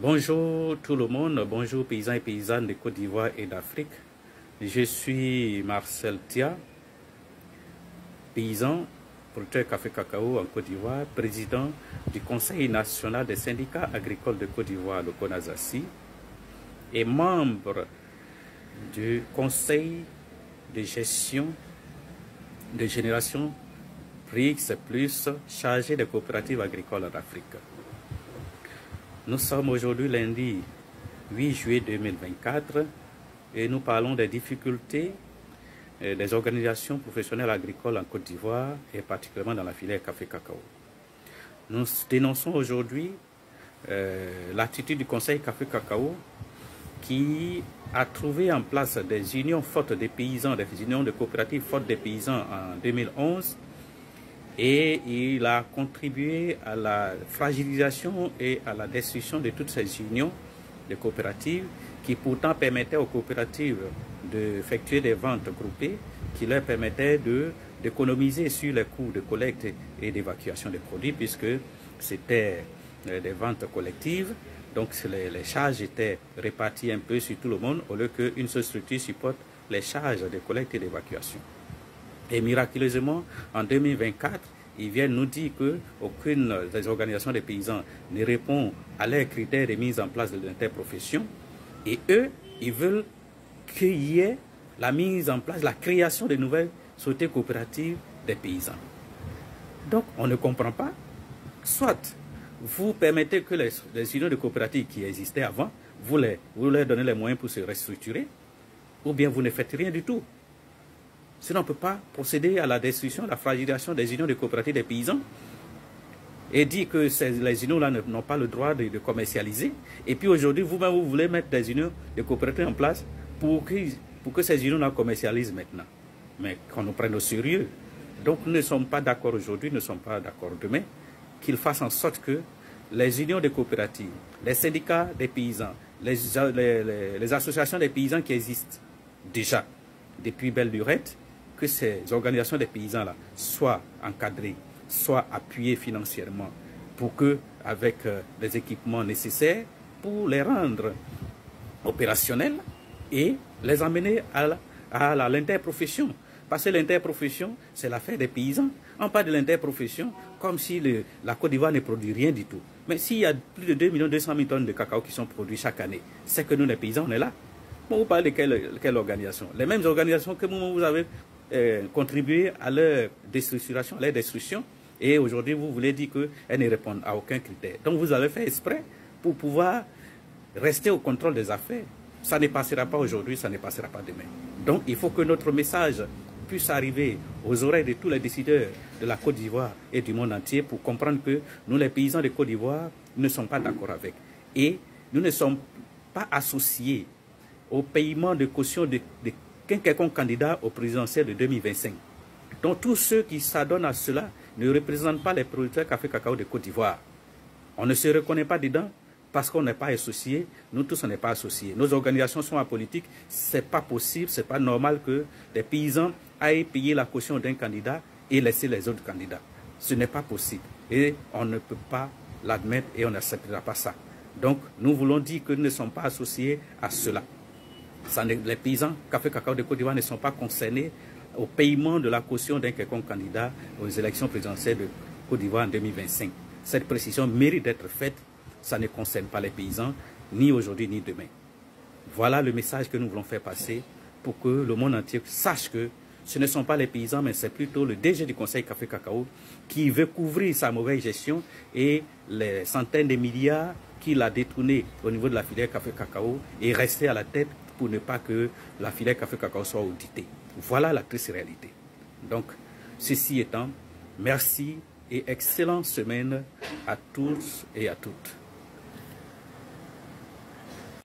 Bonjour tout le monde, bonjour paysans et paysannes de Côte d'Ivoire et d'Afrique. Je suis Marcel Tia, paysan, producteur café cacao en Côte d'Ivoire, président du Conseil national des syndicats agricoles de Côte d'Ivoire, le CONASACI, et membre du Conseil de gestion de génération BRICS plus chargé des coopératives agricoles en Afrique. Nous sommes aujourd'hui lundi 8 juillet 2024 et nous parlons des difficultés des organisations professionnelles agricoles en Côte d'Ivoire et particulièrement dans la filière café-cacao. Nous dénonçons aujourd'hui l'attitude du Conseil café-cacao qui a trouvé en place des unions fortes des paysans, des unions de coopératives fortes des paysans en 2011 et il a contribué à la fragilisation et à la destruction de toutes ces unions de coopératives qui pourtant permettaient aux coopératives d'effectuer des ventes groupées qui leur permettaient d'économiser sur les coûts de collecte et d'évacuation des produits puisque c'était des ventes collectives. Donc les charges étaient réparties un peu sur tout le monde au lieu qu'une seule structure supporte les charges de collecte et d'évacuation. Et miraculeusement, en 2024, ils viennent nous dire qu'aucune des organisations des paysans ne répond à leurs critères de mise en place de l'interprofession. Et eux, ils veulent qu'il y ait la mise en place, la création de nouvelles sociétés coopératives des paysans. Donc, on ne comprend pas. Soit vous permettez que les unions de coopératives qui existaient avant, vous leur donnez les moyens pour se restructurer, ou bien vous ne faites rien du tout. Sinon, on ne peut pas procéder à la destruction, à la fragilisation des unions de coopératives des paysans et dire que les unions-là n'ont pas le droit de commercialiser. Et puis aujourd'hui, vous-même, vous voulez mettre des unions de coopératives en place pour que ces unions-là commercialisent maintenant. Mais qu'on nous prenne au sérieux. Donc, nous ne sommes pas d'accord aujourd'hui, nous ne sommes pas d'accord demain, qu'ils fassent en sorte que les unions de coopératives, les syndicats des paysans, les associations des paysans qui existent déjà depuis belle lurette, que ces organisations des paysans-là soient encadrées, soient appuyées financièrement pour que, avec les équipements nécessaires, pour les rendre opérationnels et les amener à l'interprofession. Parce que l'interprofession, c'est l'affaire des paysans. On parle de l'interprofession comme si la Côte d'Ivoire ne produit rien du tout. Mais s'il y a plus de 2 200 000 tonnes de cacao qui sont produits chaque année, c'est que nous, les paysans, on est là. Bon, vous parlez de quelle organisation? Les mêmes organisations que vous avez contribué à leur déstructuration, à leur destruction, et aujourd'hui vous voulez dire qu'elles ne répondent à aucun critère. Donc vous avez fait exprès pour pouvoir rester au contrôle des affaires. Ça ne passera pas aujourd'hui, ça ne passera pas demain. Donc il faut que notre message puisse arriver aux oreilles de tous les décideurs de la Côte d'Ivoire et du monde entier pour comprendre que nous, les paysans de Côte d'Ivoire, ne sommes pas d'accord avec. Et nous ne sommes pas associés au paiement de caution de quelconque candidat au présidentiel de 2025. Donc tous ceux qui s'adonnent à cela ne représentent pas les producteurs café-cacao de Côte d'Ivoire. On ne se reconnaît pas dedans parce qu'on n'est pas associés. Nous tous, on n'est pas associés. Nos organisations sont apolitiques. Ce n'est pas possible, ce n'est pas normal que des paysans aillent payer la caution d'un candidat et laisser les autres candidats. Ce n'est pas possible. Et on ne peut pas l'admettre et on n'acceptera pas ça. Donc nous voulons dire que nous ne sommes pas associés à cela. Les paysans café-cacao de Côte d'Ivoire ne sont pas concernés au paiement de la caution d'un quelconque candidat aux élections présidentielles de Côte d'Ivoire en 2025. Cette précision mérite d'être faite. Ça ne concerne pas les paysans, ni aujourd'hui ni demain. Voilà le message que nous voulons faire passer pour que le monde entier sache que ce ne sont pas les paysans, mais c'est plutôt le DG du Conseil café-cacao qui veut couvrir sa mauvaise gestion et les centaines de milliards qu'il a détournés au niveau de la filière café-cacao et rester à la tête pour ne pas que la filière café-cacao soit auditée. Voilà la triste réalité. Donc, ceci étant, merci et excellente semaine à tous et à toutes.